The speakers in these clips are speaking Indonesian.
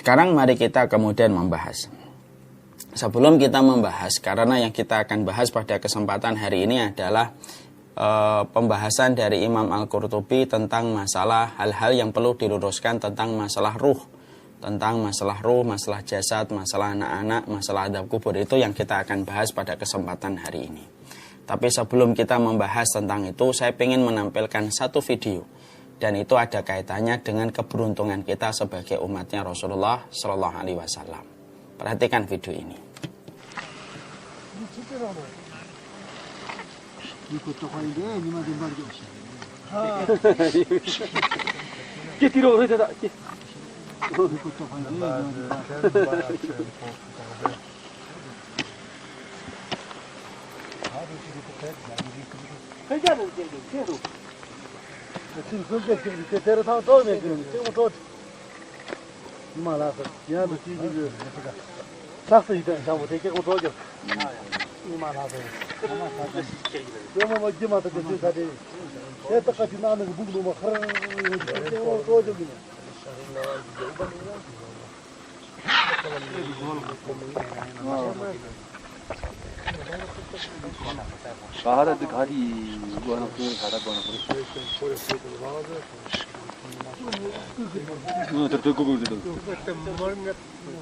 Sekarang mari kita kemudian membahas. Sebelum kita membahas, karena yang kita akan bahas pada kesempatan hari ini adalah pembahasan dari Imam Al-Qurtubi tentang masalah hal-hal yang perlu diluruskan tentang masalah ruh. Tentang masalah ruh, masalah jasad, masalah anak-anak, masalah adab kubur. Itu yang kita akan bahas pada kesempatan hari ini. Tapi sebelum kita membahas tentang itu, saya ingin menampilkan satu video. Dan itu ada kaitannya dengan keberuntungan kita sebagai umatnya Rasulullah Shallallahu Alaihi Wasallam. Perhatikan video ini.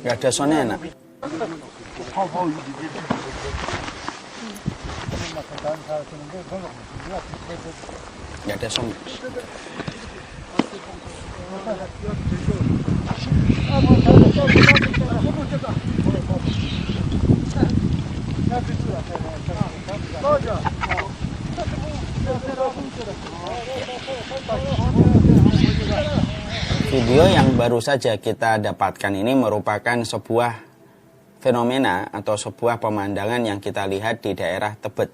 Gak ada soundnya enak. Gak ada sound. Video yang baru saja kita dapatkan ini merupakan sebuah fenomena atau sebuah pemandangan yang kita lihat di daerah Tibet.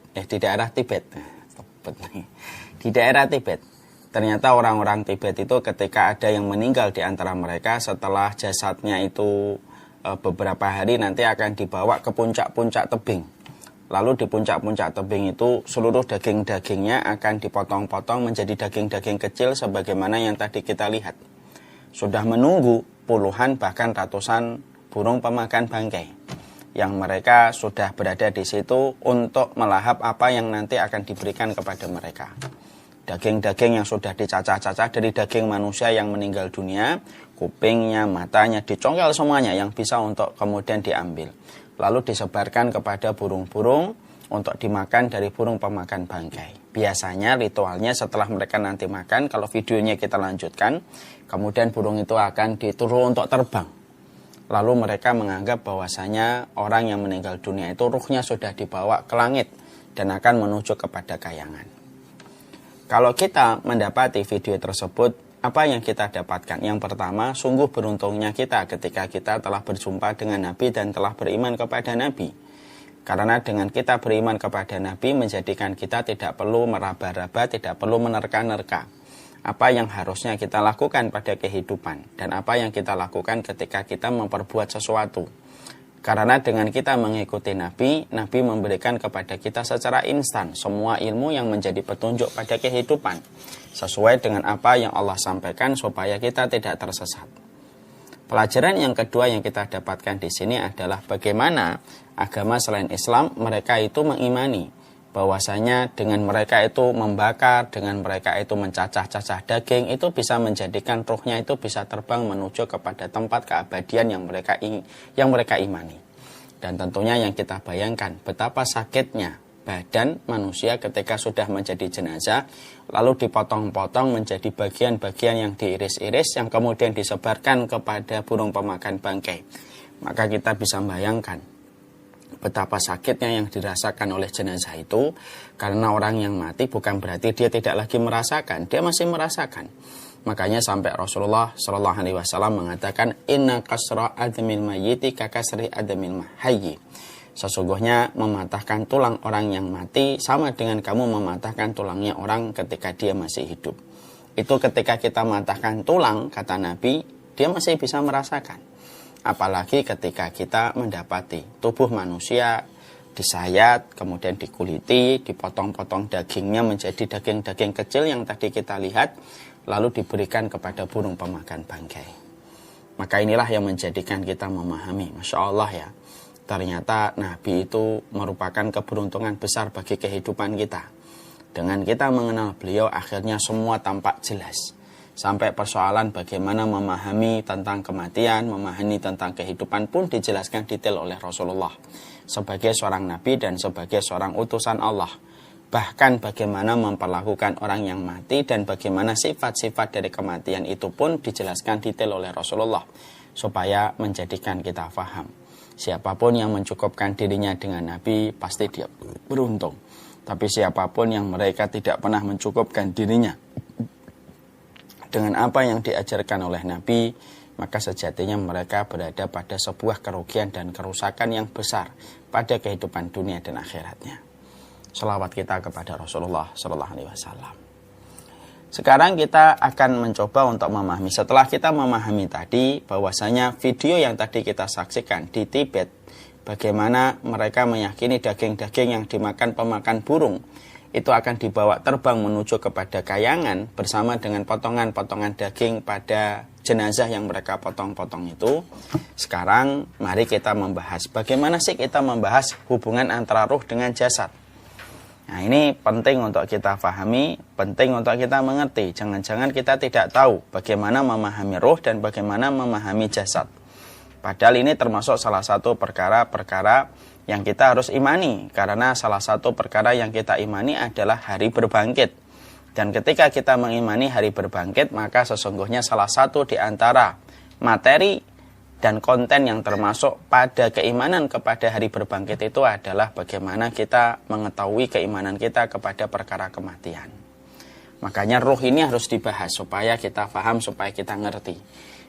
Di daerah Tibet. Ternyata orang-orang Tibet itu ketika ada yang meninggal di antara mereka, setelah jasadnya itu beberapa hari nanti akan dibawa ke puncak-puncak tebing. Lalu di puncak-puncak tebing itu seluruh daging-dagingnya akan dipotong-potong menjadi daging-daging kecil sebagaimana yang tadi kita lihat. Sudah menunggu puluhan bahkan ratusan burung pemakan bangkai yang mereka sudah berada di situ untuk melahap apa yang nanti akan diberikan kepada mereka. Daging-daging yang sudah dicacah-cacah dari daging manusia yang meninggal dunia, kupingnya, matanya, dicongkel semuanya yang bisa untuk kemudian diambil. Lalu disebarkan kepada burung-burung untuk dimakan dari burung pemakan bangkai. Biasanya ritualnya setelah mereka nanti makan, kalau videonya kita lanjutkan, kemudian burung itu akan diturun untuk terbang. Lalu mereka menganggap bahwasanya orang yang meninggal dunia itu ruhnya sudah dibawa ke langit dan akan menuju kepada kayangan. Kalau kita mendapati video tersebut, apa yang kita dapatkan? Yang pertama, sungguh beruntungnya kita ketika kita telah berjumpa dengan Nabi dan telah beriman kepada Nabi. Karena dengan kita beriman kepada Nabi menjadikan kita tidak perlu meraba-raba, tidak perlu menerka-nerka. Apa yang harusnya kita lakukan pada kehidupan dan apa yang kita lakukan ketika kita memperbuat sesuatu. Karena dengan kita mengikuti Nabi, Nabi memberikan kepada kita secara instan semua ilmu yang menjadi petunjuk pada kehidupan. Sesuai dengan apa yang Allah sampaikan supaya kita tidak tersesat. Pelajaran yang kedua yang kita dapatkan di sini adalah bagaimana agama selain Islam mereka itu mengimani bahwasanya dengan mereka itu membakar, dengan mereka itu mencacah-cacah daging, itu bisa menjadikan ruhnya itu bisa terbang menuju kepada tempat keabadian yang mereka imani. Dan tentunya yang kita bayangkan betapa sakitnya badan manusia ketika sudah menjadi jenazah, lalu dipotong-potong menjadi bagian-bagian yang diiris-iris, yang kemudian disebarkan kepada burung pemakan bangkai. Maka kita bisa bayangkan betapa sakitnya yang dirasakan oleh jenazah itu, karena orang yang mati bukan berarti dia tidak lagi merasakan, dia masih merasakan. Makanya sampai Rasulullah Shallallahu Alaihi Wasallam mengatakan, Inna kasra admil mayyiti kakasri admil mahayyi. Sesungguhnya mematahkan tulang orang yang mati sama dengan kamu mematahkan tulangnya orang ketika dia masih hidup. Itu ketika kita mematahkan tulang, kata Nabi, dia masih bisa merasakan. Apalagi ketika kita mendapati tubuh manusia disayat, kemudian dikuliti, dipotong-potong dagingnya menjadi daging-daging kecil yang tadi kita lihat, lalu diberikan kepada burung pemakan bangkai. Maka inilah yang menjadikan kita memahami, Masya Allah ya, ternyata Nabi itu merupakan keberuntungan besar bagi kehidupan kita. Dengan kita mengenal beliau, akhirnya semua tampak jelas. Sampai persoalan bagaimana memahami tentang kematian, memahami tentang kehidupan pun dijelaskan detail oleh Rasulullah sebagai seorang Nabi dan sebagai seorang utusan Allah. Bahkan bagaimana memperlakukan orang yang mati dan bagaimana sifat-sifat dari kematian itu pun dijelaskan detail oleh Rasulullah supaya menjadikan kita faham. Siapapun yang mencukupkan dirinya dengan Nabi pasti dia beruntung. Tapi siapapun yang mereka tidak pernah mencukupkan dirinya dengan apa yang diajarkan oleh Nabi, maka sejatinya mereka berada pada sebuah kerugian dan kerusakan yang besar pada kehidupan dunia dan akhiratnya. Selawat kita kepada Rasulullah Sallallahu Alaihi Wasallam. Sekarang kita akan mencoba untuk memahami. Setelah kita memahami tadi bahwasanya video yang tadi kita saksikan di Tibet, bagaimana mereka meyakini daging-daging yang dimakan pemakan burung itu akan dibawa terbang menuju kepada kayangan bersama dengan potongan-potongan daging pada jenazah yang mereka potong-potong itu. Sekarang mari kita membahas bagaimana sih kita membahas hubungan antara ruh dengan jasad. Nah, ini penting untuk kita pahami, penting untuk kita mengerti. Jangan-jangan kita tidak tahu bagaimana memahami ruh dan bagaimana memahami jasad. Padahal ini termasuk salah satu perkara-perkara yang kita harus imani. Karena salah satu perkara yang kita imani adalah hari berbangkit. Dan ketika kita mengimani hari berbangkit, maka sesungguhnya salah satu di antara materi dan konten yang termasuk pada keimanan kepada hari berbangkit itu adalah bagaimana kita mengetahui keimanan kita kepada perkara kematian. Makanya ruh ini harus dibahas supaya kita paham, supaya kita ngerti.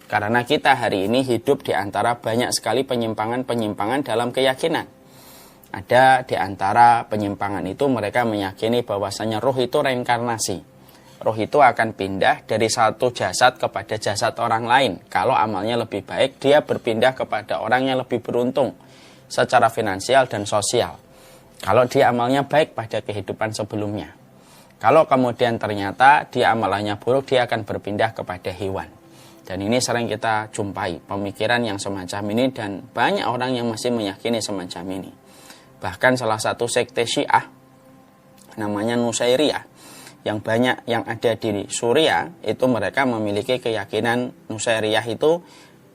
Karena kita hari ini hidup di antara banyak sekali penyimpangan-penyimpangan dalam keyakinan. Ada di antara penyimpangan itu mereka meyakini bahwasanya ruh itu reinkarnasi. Roh itu akan pindah dari satu jasad kepada jasad orang lain. Kalau amalnya lebih baik, dia berpindah kepada orang yang lebih beruntung secara finansial dan sosial. Kalau dia amalnya baik pada kehidupan sebelumnya. Kalau kemudian ternyata dia amalannya buruk, dia akan berpindah kepada hewan. Dan ini sering kita jumpai pemikiran yang semacam ini dan banyak orang yang masih meyakini semacam ini. Bahkan salah satu sekte Syiah namanya Nusairiyah yang banyak yang ada di Suriah itu mereka memiliki keyakinan Nusairiyah itu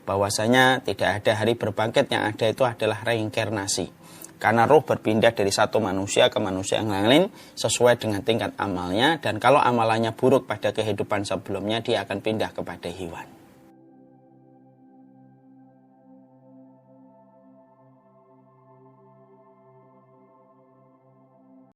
bahwasanya tidak ada hari berbangkit, yang ada itu adalah reinkarnasi. Karena ruh berpindah dari satu manusia ke manusia yang lain sesuai dengan tingkat amalnya, dan kalau amalannya buruk pada kehidupan sebelumnya dia akan pindah kepada hewan.